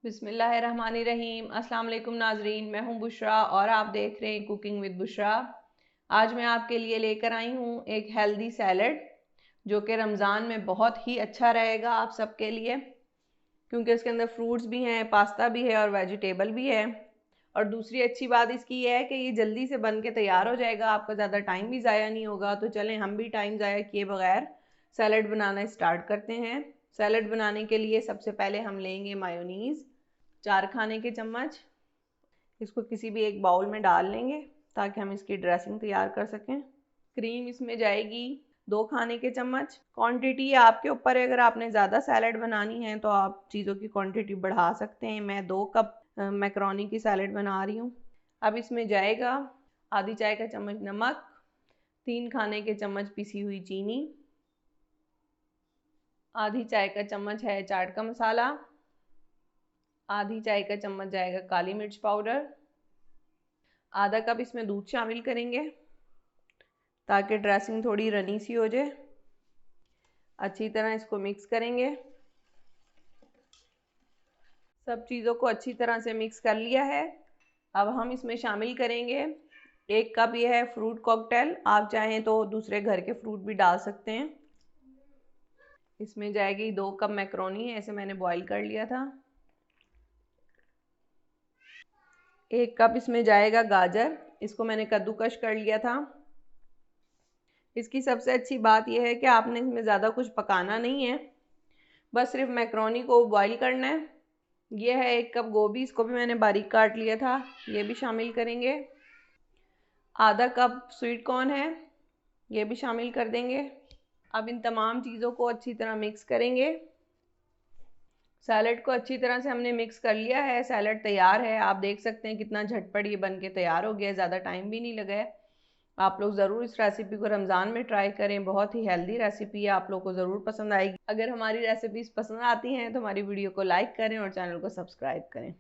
बिस्मिल्लाहिर्रहमानिर्रहीम। अस्सलाम वालेकुम नाजरीन, मैं हूं बुशरा और आप देख रहे हैं कुकिंग विद बुशरा। आज मैं आपके लिए लेकर आई हूं एक हेल्दी सैलड जो कि रमज़ान में बहुत ही अच्छा रहेगा आप सबके लिए, क्योंकि इसके अंदर फ्रूट्स भी हैं, पास्ता भी है और वेजिटेबल भी है। और दूसरी अच्छी बात इसकी यह है कि ये जल्दी से बन के तैयार हो जाएगा, आपका ज़्यादा टाइम भी ज़ाया नहीं होगा। तो चलें हम भी टाइम ज़ाया किए बगैर सैलड बनाना स्टार्ट करते हैं। सैलड बनाने के लिए सबसे पहले हम लेंगे मायोनीज़ 4 खाने के चम्मच। इसको किसी भी एक बाउल में डाल लेंगे ताकि हम इसकी ड्रेसिंग तैयार कर सकें। क्रीम इसमें जाएगी 2 खाने के चम्मच। क्वांटिटी आपके ऊपर है, अगर आपने ज़्यादा सैलड बनानी है तो आप चीज़ों की क्वांटिटी बढ़ा सकते हैं। मैं 2 कप मैक्रोनी की सैलड बना रही हूँ। अब इसमें जाएगा आधी चाय का चम्मच नमक, 3 खाने के चम्मच पिसी हुई चीनी, आधी चाय का चम्मच है चाट का मसाला, आधी चाय का चम्मच जाएगा काली मिर्च पाउडर, आधा कप इसमें दूध शामिल करेंगे ताकि ड्रेसिंग थोड़ी रनी सी हो जाए। अच्छी तरह इसको मिक्स करेंगे। सब चीज़ों को अच्छी तरह से मिक्स कर लिया है। अब हम इसमें शामिल करेंगे 1 कप ये है फ्रूट कॉकटेल। आप चाहें तो दूसरे घर के फ्रूट भी डाल सकते हैं। इसमें जाएगी 2 कप मैक्रोनी, ऐसे मैंने बॉईल कर लिया था। 1 कप इसमें जाएगा गाजर, इसको मैंने कद्दूकश कर लिया था। इसकी सबसे अच्छी बात यह है कि आपने इसमें ज़्यादा कुछ पकाना नहीं है, बस सिर्फ मैक्रोनी को बॉईल करना है। यह है 1 कप गोभी, इसको भी मैंने बारीक काट लिया था, ये भी शामिल करेंगे। आधा कप स्वीट कॉर्न है, ये भी शामिल कर देंगे। अब इन तमाम चीज़ों को अच्छी तरह मिक्स करेंगे। सैलड को अच्छी तरह से हमने मिक्स कर लिया है, सैलड तैयार है। आप देख सकते हैं कितना झटपट ये बन के तैयार हो गया, ज़्यादा टाइम भी नहीं लगा है। आप लोग ज़रूर इस रेसिपी को रमज़ान में ट्राई करें, बहुत ही हेल्दी रेसिपी है, आप लोग को ज़रूर पसंद आएगी। अगर हमारी रेसिपीज़ पसंद आती हैं तो हमारी वीडियो को लाइक करें और चैनल को सब्सक्राइब करें।